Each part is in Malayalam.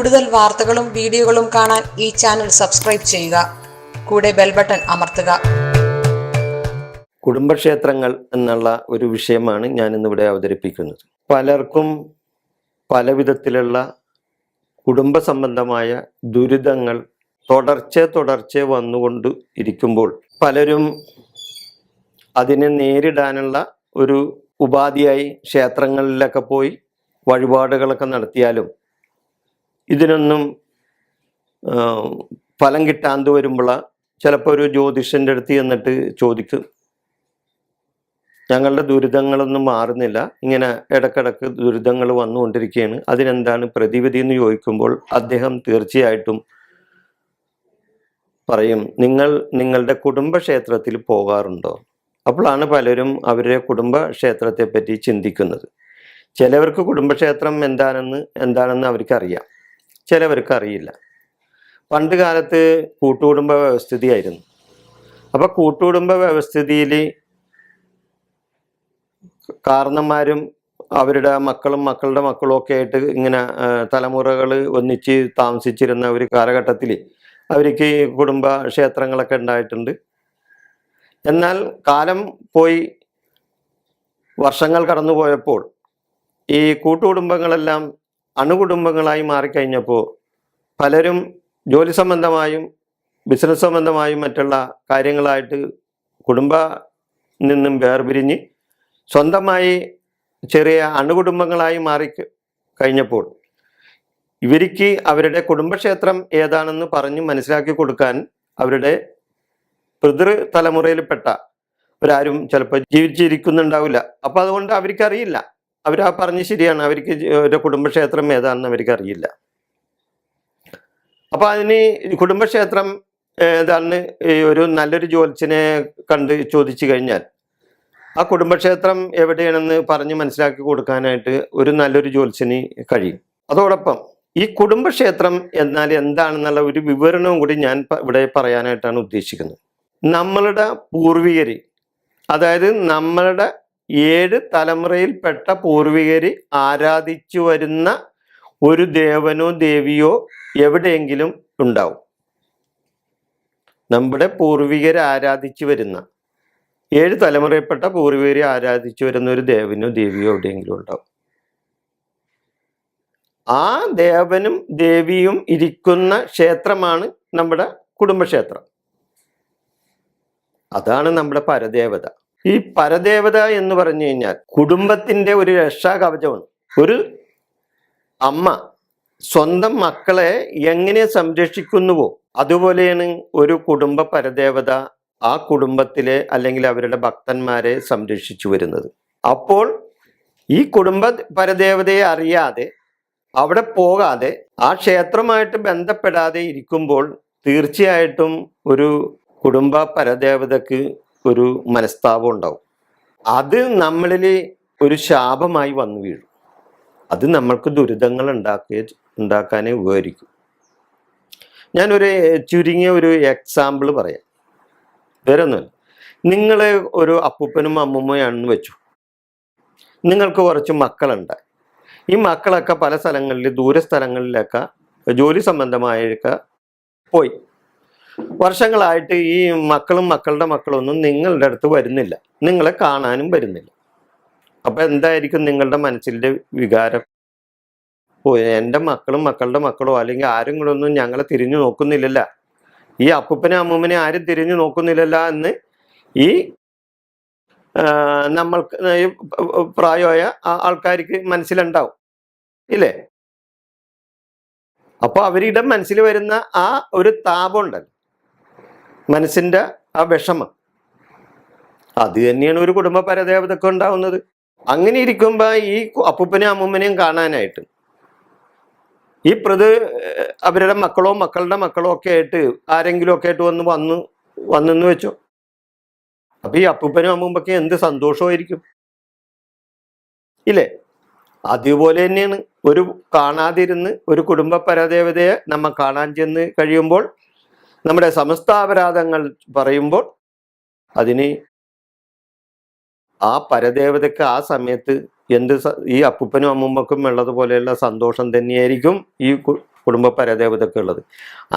കൂടുതൽ വാർത്തകളും വീഡിയോകളും കാണാൻ ഈ ചാനൽ സബ്സ്ക്രൈബ് ചെയ്യുക. കൂടെ ബെൽ ബട്ടൺ അമർത്തുക. കുടുംബക്ഷേത്രങ്ങൾ എന്നുള്ള ഒരു വിഷയമാണ് ഞാൻ ഇന്നിവിടെ അവതരിപ്പിക്കുന്നത്. പലർക്കും പല വിധത്തിലുള്ള കുടുംബ സംബന്ധമായ ദുരിതങ്ങൾ തുടർച്ച വന്നുകൊണ്ട് ഇരിക്കുമ്പോൾ പലരും അതിനെ നേരിടാനുള്ള ഒരു ഉപാധിയായി ക്ഷേത്രങ്ങളിലൊക്കെ പോയി വഴിപാടുകളൊക്കെ നടത്തിയാലും ഇതിനൊന്നും ഫലം കിട്ടാണ്ട് വരുമ്പോൾ ചിലപ്പോൾ ഒരു ജ്യോതിഷൻ്റെ അടുത്ത് ചെന്നിട്ട് ചോദിക്കും, ഞങ്ങളുടെ ദുരിതങ്ങളൊന്നും മാറുന്നില്ല, ഇങ്ങനെ ഇടക്കിടക്ക് ദുരിതങ്ങൾ വന്നുകൊണ്ടിരിക്കുകയാണ്, അതിനെന്താണ് പ്രതിവിധി എന്ന് ചോദിക്കുമ്പോൾ അദ്ദേഹം തീർച്ചയായിട്ടും പറയും, നിങ്ങളുടെ കുടുംബക്ഷേത്രത്തിൽ പോകാറുണ്ടോ? അപ്പോഴാണ് പലരും അവരുടെ കുടുംബക്ഷേത്രത്തെ പറ്റി ചിന്തിക്കുന്നത്. ചിലവർക്ക് കുടുംബക്ഷേത്രം എന്താണെന്ന് അവർക്കറിയാം, ചിലവർക്ക് അറിയില്ല. പണ്ട് കാലത്ത് കൂട്ടുകുടുംബ വ്യവസ്ഥിതിയായിരുന്നു. അപ്പോൾ കൂട്ടുകുടുംബ വ്യവസ്ഥിതിയിൽ കാരണന്മാരും അവരുടെ മക്കളും മക്കളുടെ മക്കളും ഒക്കെ ആയിട്ട് ഇങ്ങനെ തലമുറകൾ ഒന്നിച്ച് താമസിച്ചിരുന്ന ഒരു കാലഘട്ടത്തിൽ അവർക്ക് കുടുംബ ക്ഷേത്രങ്ങളൊക്കെ ഉണ്ടായിട്ടുണ്ട്. എന്നാൽ കാലം പോയി വർഷങ്ങൾ കടന്നു പോയപ്പോൾ ഈ കൂട്ടുകുടുംബങ്ങളെല്ലാം അണുകുടുംബങ്ങളായി മാറിക്കഴിഞ്ഞപ്പോൾ പലരും ജോലി സംബന്ധമായും ബിസിനസ് സംബന്ധമായും മറ്റുള്ള കാര്യങ്ങളായിട്ട് കുടുംബ നിന്നും വേർപിരിഞ്ഞ് സ്വന്തമായി ചെറിയ അണുകുടുംബങ്ങളായി മാറി കഴിഞ്ഞപ്പോൾ ഇവർക്ക് അവരുടെ കുടുംബക്ഷേത്രം ഏതാണെന്ന് പറഞ്ഞ് മനസ്സിലാക്കി കൊടുക്കാൻ അവരുടെ പിതൃ തലമുറയിൽപ്പെട്ട ഒരാരും ചിലപ്പോൾ ജീവിച്ചിരിക്കുന്നുണ്ടാവില്ല. അപ്പോൾ അതുകൊണ്ട് അവർക്കറിയില്ല. അവരാ പറഞ്ഞ് ശരിയാണ്, അവർക്ക് ഒരു കുടുംബക്ഷേത്രം ഏതാണെന്ന് അവർക്കറിയില്ല. അപ്പോൾ അതിന് കുടുംബക്ഷേത്രം ഏതാണെന്ന് ഒരു നല്ലൊരു ജ്യോത്സ്യനെ കണ്ട് ചോദിച്ചു കഴിഞ്ഞാൽ ആ കുടുംബക്ഷേത്രം എവിടെയാണെന്ന് പറഞ്ഞ് മനസ്സിലാക്കി കൊടുക്കാനായിട്ട് ഒരു നല്ലൊരു ജ്യോത്സ്യന് കഴിയും. അതോടൊപ്പം ഈ കുടുംബക്ഷേത്രം എന്നാൽ എന്താണെന്നുള്ള ഒരു വിവരണവും കൂടി ഞാൻ ഇവിടെ പറയാനായിട്ടാണ് ഉദ്ദേശിക്കുന്നത്. നമ്മളുടെ പൂർവികർ, അതായത് നമ്മളുടെ 7 തലമുറയിൽപ്പെട്ട പൂർവികർ ആരാധിച്ചു വരുന്ന ഒരു ദേവനോ ദേവിയോ എവിടെയെങ്കിലും ഉണ്ടാവും. നമ്മുടെ പൂർവികർ ആരാധിച്ചു വരുന്ന 7 തലമുറയിൽപ്പെട്ട പൂർവികർ ആരാധിച്ചു വരുന്ന ഒരു ദേവനോ ദേവിയോ എവിടെയെങ്കിലും ഉണ്ടാവും. ആ ദേവനും ദേവിയും ഇരിക്കുന്ന ക്ഷേത്രമാണ് നമ്മുടെ കുടുംബക്ഷേത്രം. അതാണ് നമ്മുടെ പരദേവത. ഈ പരദേവത എന്ന് പറഞ്ഞു കഴിഞ്ഞാൽ കുടുംബത്തിന്റെ ഒരു രക്ഷാകവചമാണ്. ഒരു അമ്മ സ്വന്തം മക്കളെ എങ്ങനെ സംരക്ഷിക്കുന്നുവോ അതുപോലെയാണ് ഒരു കുടുംബ പരദേവത ആ കുടുംബത്തിലെ അല്ലെങ്കിൽ അവരുടെ ഭക്തന്മാരെ സംരക്ഷിച്ചു വരുന്നത്. അപ്പോൾ ഈ കുടുംബ പരദേവതയെ അറിയാതെ അവിടെ പോകാതെ ആ ക്ഷേത്രമായിട്ട് ബന്ധപ്പെടാതെ ഇരിക്കുമ്പോൾ തീർച്ചയായിട്ടും ഒരു കുടുംബ പരദേവതക്ക് ഒരു മനസ്താപം ഉണ്ടാവും. അത് നമ്മളിൽ ഒരു ശാപമായി വന്നു വീഴും. അത് നമ്മൾക്ക് ദുരിതങ്ങൾ ഉണ്ടാക്കാനേ ഉപകരിക്കും. ഞാനൊരു ചുരുങ്ങിയ ഒരു എക്സാമ്പിൾ പറയാം. വേറെ ഒന്നുമില്ല. നിങ്ങൾ ഒരു അപ്പൂപ്പനും അമ്മൂമ്മയാണെന്ന് വെച്ചു. നിങ്ങൾക്ക് കുറച്ച് മക്കളുണ്ട്. ഈ മക്കളൊക്കെ പല സ്ഥലങ്ങളിൽ ദൂരസ്ഥലങ്ങളിലൊക്കെ ജോലി സംബന്ധമായൊക്കെ പോയി. വർഷങ്ങളായിട്ട് ഈ മക്കളും മക്കളുടെ മക്കളൊന്നും നിങ്ങളുടെ അടുത്ത് വരുന്നില്ല, നിങ്ങളെ കാണാനും വരുന്നില്ല. അപ്പം എന്തായിരിക്കും നിങ്ങളുടെ മനസ്സിൻ്റെ വികാരം? എൻ്റെ മക്കളും മക്കളുടെ മക്കളോ അല്ലെങ്കിൽ ആരും കൂടെ ഒന്നും ഞങ്ങളെ തിരിഞ്ഞു നോക്കുന്നില്ലല്ല, ഈ അപ്പൂപ്പനെ അമ്മൂമ്മനെ ആരും തിരിഞ്ഞു നോക്കുന്നില്ലല്ല എന്ന് ഈ നമ്മൾക്ക് പ്രായമായ ആൾക്കാർക്ക് മനസ്സിലുണ്ടാവും, ഇല്ലേ? അപ്പോൾ അവരുടെ മനസ്സിൽ വരുന്ന ആ ഒരു താപം ഉണ്ടല്ലോ, മനസ്സിൻ്റെ ആ വിഷമം, അത് തന്നെയാണ് ഒരു കുടുംബ പരദേവതക്ക് ഉണ്ടാവുന്നത്. അങ്ങനെ ഇരിക്കുമ്പോൾ ഈ അപ്പൂപ്പനെയും അമ്മൂമ്മനെയും കാണാനായിട്ട് ഈ അവരുടെ മക്കളോ മക്കളുടെ മക്കളോ ഒക്കെ ആയിട്ട് ആരെങ്കിലും ഒക്കെ ആയിട്ട് വന്നെന്ന് വെച്ചോ. അപ്പൊ ഈ അപ്പൂപ്പനും അമ്മൂമ്മയ്ക്ക് എന്ത് സന്തോഷമായിരിക്കും, ഇല്ലേ? അതുപോലെ തന്നെയാണ് ഒരു കാണാതിരുന്ന് ഒരു കുടുംബ പരദേവതയെ നമ്മ കാണാൻ ചെന്ന് കഴിയുമ്പോൾ നമ്മുടെ സമസ്ത അപരാധങ്ങൾ പറയുമ്പോൾ അതിന് ആ പരദേവതയ്ക്ക് ആ സമയത്ത് ഈ അപ്പൂപ്പനും അമ്മൂമ്മക്കും ഉള്ളതുപോലെയുള്ള സന്തോഷം തന്നെയായിരിക്കും ഈ കുടുംബ പരദേവതയൊക്കെ ഉള്ളത്.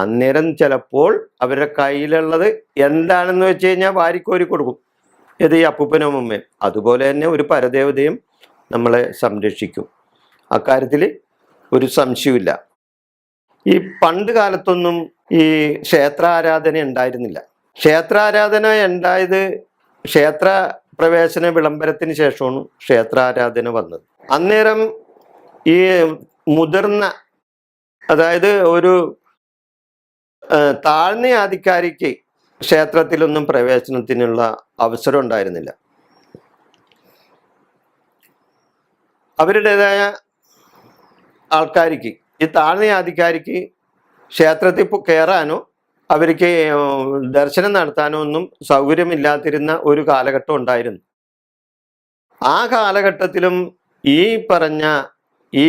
അന്നേരം ചിലപ്പോൾ അവരുടെ കയ്യിലുള്ളത് എന്താണെന്ന് വെച്ച് കഴിഞ്ഞാൽ വാരിക്കോരി കൊടുക്കും. ഇത് ഈ അപ്പൂപ്പനും അമ്മയും. അതുപോലെ തന്നെ ഒരു പരദേവതയും നമ്മളെ സംരക്ഷിക്കും. അക്കാര്യത്തിൽ ഒരു സംശയമില്ല. ഈ പണ്ട് കാലത്തൊന്നും ഈ ക്ഷേത്രാരാധന ഉണ്ടായിരുന്നില്ല. ക്ഷേത്രാരാധന ഉണ്ടായത് ക്ഷേത്ര പ്രവേശന വിളംബരത്തിന് ശേഷമാണ് ക്ഷേത്രാരാധന വന്നത്. അന്നേരം ഈ മുതിർന്ന, അതായത് ഒരു താഴ്ന്ന ആധികാരിക്ക് ക്ഷേത്രത്തിലൊന്നും പ്രവേശനത്തിനുള്ള അവസരം ഉണ്ടായിരുന്നില്ല. അവരുടേതായ ആൾക്കാർക്ക്, ഈ താഴ്ന്ന ആധികാരിക്ക് ക്ഷേത്രത്തിൽ കയറാനോ അവർക്ക് ദർശനം നടത്താനോ ഒന്നും സൗകര്യമില്ലാതിരുന്ന ഒരു കാലഘട്ടം ഉണ്ടായിരുന്നു. ആ കാലഘട്ടത്തിലും ഈ പറഞ്ഞ ഈ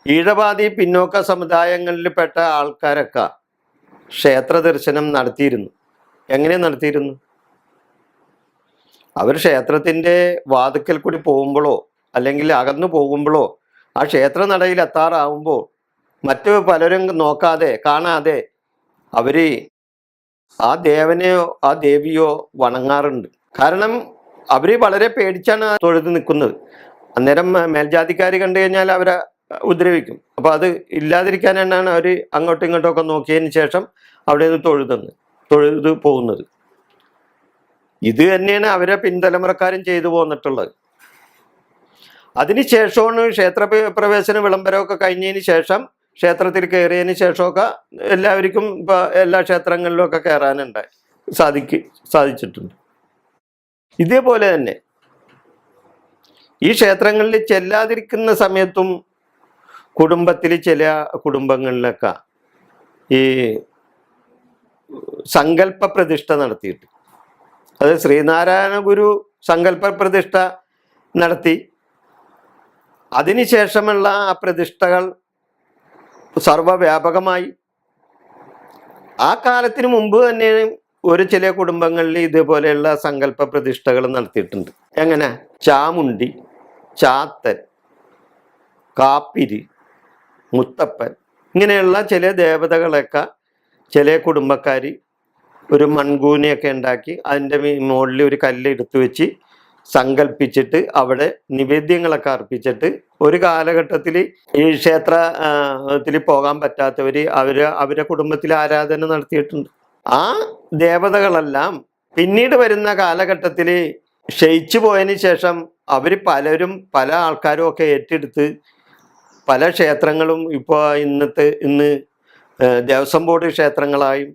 ഈഴവാദി പിന്നോക്ക സമുദായങ്ങളിൽപ്പെട്ട ആൾക്കാരൊക്കെ ക്ഷേത്ര ദർശനം നടത്തിയിരുന്നു. എങ്ങനെ നടത്തിയിരുന്നു? അവർ ക്ഷേത്രത്തിൻ്റെ വാതിക്കൽ കൂടി പോകുമ്പോഴോ അല്ലെങ്കിൽ അകന്നു പോകുമ്പോഴോ ആ ക്ഷേത്ര നടയിൽ എത്താറാവുമ്പോൾ മറ്റു പലരും നോക്കാതെ കാണാതെ അവർ ആ ദേവനെയോ ആ ദേവിയോ വണങ്ങാറുണ്ട്. കാരണം അവർ വളരെ പേടിച്ചാണ് തൊഴുത് നിൽക്കുന്നത്. അന്നേരം മേൽജാതിക്കാർ കണ്ടു കഴിഞ്ഞാൽ അവരെ ഉപദ്രവിക്കും. അപ്പോൾ അത് ഇല്ലാതിരിക്കാനാണ് അവർ അങ്ങോട്ടും ഇങ്ങോട്ടും ഒക്കെ നോക്കിയതിന് ശേഷം അവിടെ നിന്ന് തൊഴുത് പോകുന്നത്. ഇത് തന്നെയാണ് അവരെ പിൻതലമുറക്കാരും ചെയ്തു പോന്നിട്ടുള്ളത്. അതിനുശേഷമാണ് ക്ഷേത്ര പ്രവേശന വിളംബരമൊക്കെ കഴിഞ്ഞതിന് ശേഷം, ക്ഷേത്രത്തിൽ കയറിയതിന് ശേഷമൊക്കെ എല്ലാവർക്കും ഇപ്പോൾ എല്ലാ ക്ഷേത്രങ്ങളിലും ഒക്കെ കയറാനുണ്ടായി സാധിച്ചിട്ടുണ്ട്. ഇതേപോലെ തന്നെ ഈ ക്ഷേത്രങ്ങളിൽ ചെല്ലാതിരിക്കുന്ന സമയത്തും കുടുംബത്തിൽ ചില കുടുംബങ്ങളിലൊക്കെ ഈ സങ്കല്പ പ്രതിഷ്ഠ നടത്തിയിട്ട്, അത് ശ്രീനാരായണ ഗുരു സങ്കല്പ പ്രതിഷ്ഠ നടത്തി. അതിനുശേഷമുള്ള ആ പ്രതിഷ്ഠകൾ സർവവ്യാപകമായി. ആ കാലത്തിന് മുമ്പ് തന്നെ ചില കുടുംബങ്ങളിൽ ഇതേപോലെയുള്ള സങ്കല്പ പ്രതിഷ്ഠകൾ നടത്തിയിട്ടുണ്ട്. എങ്ങനെ? ചാമുണ്ടി, ചാത്തൻ, കാപ്പിരി, മുത്തപ്പൻ, ഇങ്ങനെയുള്ള ചില ദേവതകളൊക്കെ ചില കുടുംബക്കാർ ഒരു മൺകൂനയൊക്കെ ഉണ്ടാക്കി അതിൻ്റെ മുകളിൽ ഒരു കല്ല് എടുത്തു വെച്ച് സങ്കല്പിച്ചിട്ട് അവിടെ നിവേദ്യങ്ങളൊക്കെ അർപ്പിച്ചിട്ട് ഒരു കാലഘട്ടത്തിൽ ഈ ക്ഷേത്രത്തിൽ പോകാൻ പറ്റാത്തവർ അവരെ കുടുംബത്തിൽ ആരാധന നടത്തിയിട്ടുണ്ട്. ആ ദേവതകളെല്ലാം പിന്നീട് വരുന്ന കാലഘട്ടത്തിൽ ക്ഷയിച്ചു പോയതിന് ശേഷം അവർ പലരും പല ആൾക്കാരും ഒക്കെ ഏറ്റെടുത്ത് പല ക്ഷേത്രങ്ങളും ഇപ്പോൾ ഇന്ന് ദേവസ്വം ബോർഡ് ക്ഷേത്രങ്ങളായും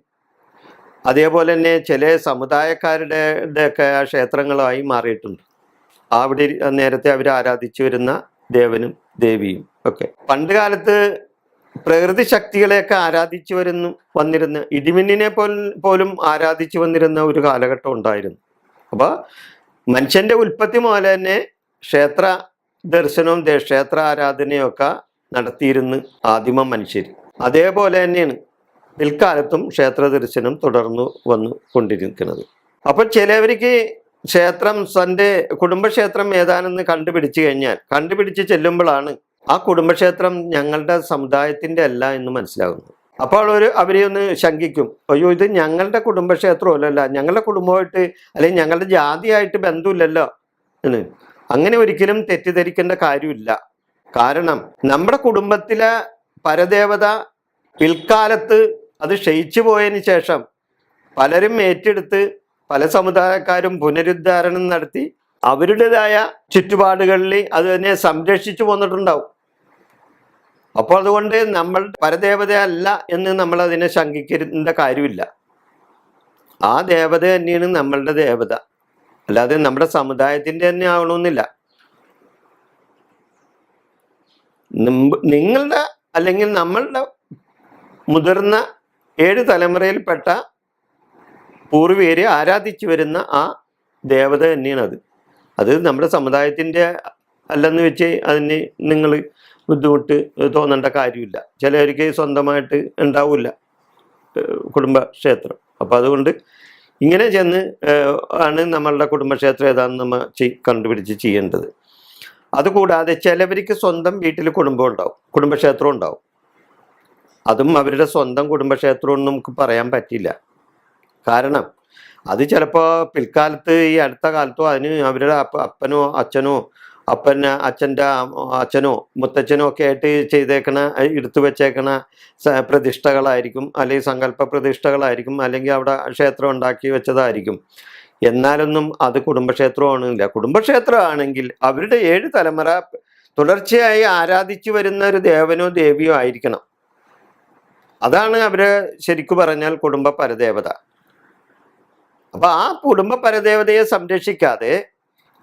അതേപോലെ തന്നെ ചില സമുദായക്കാരുടെയൊക്കെ ക്ഷേത്രങ്ങളായി മാറിയിട്ടുണ്ട്. അവിടെ നേരത്തെ അവർ ആരാധിച്ചു വരുന്ന ദേവനും ദേവിയും ഒക്കെ. പണ്ട് കാലത്ത് പ്രകൃതി ശക്തികളെയൊക്കെ ആരാധിച്ചു വന്നിരുന്ന ഇടിമിന്നിനെ പോലും ആരാധിച്ചു വന്നിരുന്ന ഒരു കാലഘട്ടം ഉണ്ടായിരുന്നു. അപ്പോൾ മനുഷ്യൻ്റെ ഉൽപ്പത്തി മുതൽ തന്നെ ക്ഷേത്ര ദർശനവും ക്ഷേത്ര ആരാധനയും ഒക്കെ നടത്തിയിരുന്ന് ആദിമ മനുഷ്യർ. അതേപോലെ തന്നെയാണ് പിൽക്കാലത്തും ക്ഷേത്ര ദർശനം തുടർന്നു കൊണ്ടിരിക്കുന്നത്. അപ്പോൾ ചിലവർക്ക് ക്ഷേത്രം തൻ്റെ കുടുംബക്ഷേത്രം ഏതാണെന്ന് കണ്ടുപിടിച്ച് ചെല്ലുമ്പോഴാണ് ആ കുടുംബക്ഷേത്രം ഞങ്ങളുടെ സമുദായത്തിൻ്റെ അല്ല എന്ന് മനസ്സിലാകുന്നത്. അപ്പോൾ അവരെ ഒന്ന് ശങ്കിക്കും, അയ്യോ ഇത് ഞങ്ങളുടെ കുടുംബക്ഷേത്രമല്ലല്ല, ഞങ്ങളുടെ കുടുംബമായിട്ട് അല്ലെങ്കിൽ ഞങ്ങളുടെ ജാതിയായിട്ട് ബന്ധമില്ലല്ലോ എന്ന്. അങ്ങനെ ഒരിക്കലും തെറ്റിദ്ധരിക്കേണ്ട കാര്യമില്ല. കാരണം നമ്മുടെ കുടുംബത്തിലെ പരദേവത പിൽക്കാലത്ത് അത് ക്ഷയിച്ചു പോയതിന് ശേഷം പലരും ഏറ്റെടുത്ത് പല സമുദായക്കാരും പുനരുദ്ധാരണം നടത്തി അവരുടേതായ ചുറ്റുപാടുകളിൽ അത് തന്നെ സംരക്ഷിച്ചു പോന്നിട്ടുണ്ടാവും. അപ്പോൾ അതുകൊണ്ട് നമ്മൾ പരദേവതയല്ല എന്ന് നമ്മൾ അതിനെ ശങ്കിക്കേണ്ട കാര്യമില്ല. ആ ദേവത തന്നെയാണ് നമ്മളുടെ ദേവത, അല്ലാതെ നമ്മുടെ സമുദായത്തിൻ്റെ തന്നെ ആവണമെന്നില്ല. നിങ്ങളുടെ അല്ലെങ്കിൽ നമ്മളുടെ മുതിർന്ന 7 തലമുറയിൽപ്പെട്ട പൂർവീകരെ ആരാധിച്ചു വരുന്ന ആ ദേവത തന്നെയാണ് അത് നമ്മുടെ സമുദായത്തിൻ്റെ അല്ലെന്ന് വെച്ച് അതിന് നിങ്ങൾ ബുദ്ധിമുട്ട് തോന്നേണ്ട കാര്യമില്ല. ചിലർക്ക് സ്വന്തമായിട്ട് ഉണ്ടാവില്ല കുടുംബക്ഷേത്രം. അപ്പോൾ അതുകൊണ്ട് ഇങ്ങനെ ചെന്ന് ആണ് നമ്മളുടെ കുടുംബക്ഷേത്രം ഏതാണെന്ന് നമ്മൾ കണ്ടുപിടിച്ച് ചെയ്യേണ്ടത്. അതുകൂടാതെ ചിലവർക്ക് സ്വന്തം വീട്ടിൽ കുടുംബക്ഷേത്രം ഉണ്ടാവും. അതും അവരുടെ സ്വന്തം കുടുംബക്ഷേത്രമൊന്നും നമുക്ക് പറയാൻ പറ്റില്ല. കാരണം അത് ചിലപ്പോൾ പിൽക്കാലത്ത് ഈ അടുത്ത കാലത്തോ അതിന് അവരുടെ അപ്പനോ അച്ഛനോ അച്ഛൻ്റെ അച്ഛനോ മുത്തച്ഛനോ ഒക്കെ ആയിട്ട് ചെയ്തേക്കണ എടുത്തു വെച്ചേക്കണ പ്രതിഷ്ഠകളായിരിക്കും, അല്ലെങ്കിൽ സങ്കല്പ പ്രതിഷ്ഠകളായിരിക്കും, അല്ലെങ്കിൽ അവിടെ ക്ഷേത്രം ഉണ്ടാക്കി വെച്ചതായിരിക്കും. എന്നാലൊന്നും അത് കുടുംബക്ഷേത്രമാണില്ല. കുടുംബക്ഷേത്രമാണെങ്കിൽ അവരുടെ 7 തലമുറ തുടർച്ചയായി ആരാധിച്ചു വരുന്ന ഒരു ദേവനോ ദേവിയോ ആയിരിക്കണം. അതാണ് അവര് ശരിക്കു പറഞ്ഞാൽ കുടുംബ പരദേവത. അപ്പൊ ആ കുടുംബ പരദേവതയെ സംരക്ഷിക്കാതെ,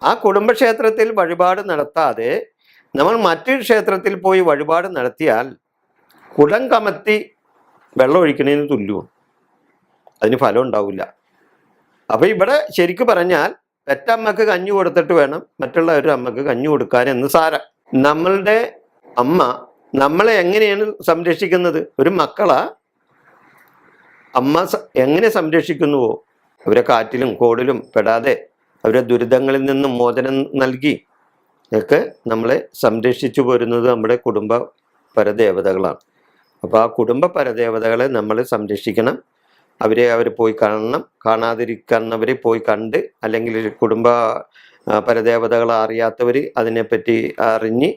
ആ കുടുംബക്ഷേത്രത്തിൽ വഴിപാട് നടത്താതെ നമ്മൾ മറ്റൊരു ക്ഷേത്രത്തിൽ പോയി വഴിപാട് നടത്തിയാൽ കുടം കമത്തി വെള്ളം ഒഴിക്കണതിന് തുല്യവും, അതിന് ഫലം ഉണ്ടാവില്ല. അപ്പൊ ഇവിടെ ശരിക്കു പറഞ്ഞാൽ പെറ്റമ്മക്ക് കഞ്ഞി കൊടുത്തിട്ട് വേണം മറ്റുള്ള ഒരു അമ്മക്ക് കഞ്ഞി കൊടുക്കാൻ എന്ന് സാരം. നമ്മളുടെ അമ്മ നമ്മളെ എങ്ങനെയാണ് സംരക്ഷിക്കുന്നത്? ഒരു മക്കളെ അമ്മ എങ്ങനെ സംരക്ഷിക്കുന്നുവോ, അവരെ കാറ്റിലും കോടിലും പെടാതെ അവരെ ദുരിതങ്ങളിൽ നിന്നും മോചനം നൽകി ഒക്കെ നമ്മളെ സംരക്ഷിച്ചു പോരുന്നത് നമ്മുടെ കുടുംബ പരദേവതകളാണ്. അപ്പോൾ ആ കുടുംബ പരദേവതകളെ നമ്മൾ സംരക്ഷിക്കണം. അവർ പോയി കാണണം. കാണാതിരിക്കുന്നവരെ പോയി കണ്ട്, അല്ലെങ്കിൽ കുടുംബ പരദേവതകളെ അറിയാത്തവർ അതിനെപ്പറ്റി അറിഞ്ഞ്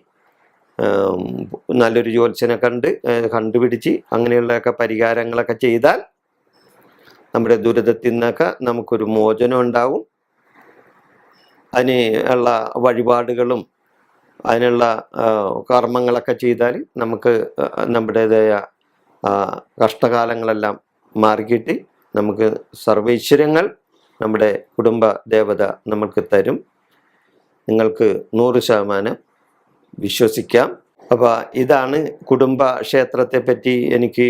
നല്ലൊരു ജ്യോത്സ്യനെ കണ്ടുപിടിച്ച് അങ്ങനെയുള്ളതൊക്കെ പരിഹാരങ്ങളൊക്കെ ചെയ്താൽ നമ്മുടെ ദുരിതത്തിൽ നിന്നൊക്കെ നമുക്കൊരു മോചനം ഉണ്ടാവും. അതിന് ഉള്ള വഴിപാടുകളും അതിനുള്ള കർമ്മങ്ങളൊക്കെ ചെയ്താൽ നമുക്ക് നമ്മുടേതായ കഷ്ടകാലങ്ങളെല്ലാം മാറിക്കിട്ടി നമുക്ക് സർവൈശ്വര്യങ്ങൾ നമ്മുടെ കുടുംബ ദേവത നമുക്ക് തരും. നിങ്ങൾക്ക് 100% വിശ്വസിക്കാം. അപ്പോൾ ഇതാണ് കുടുംബ ക്ഷേത്രത്തെ പറ്റി എനിക്ക്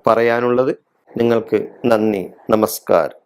പറയാനുള്ളത്. നിങ്ങൾക്ക് നന്ദി, നമസ്കാരം.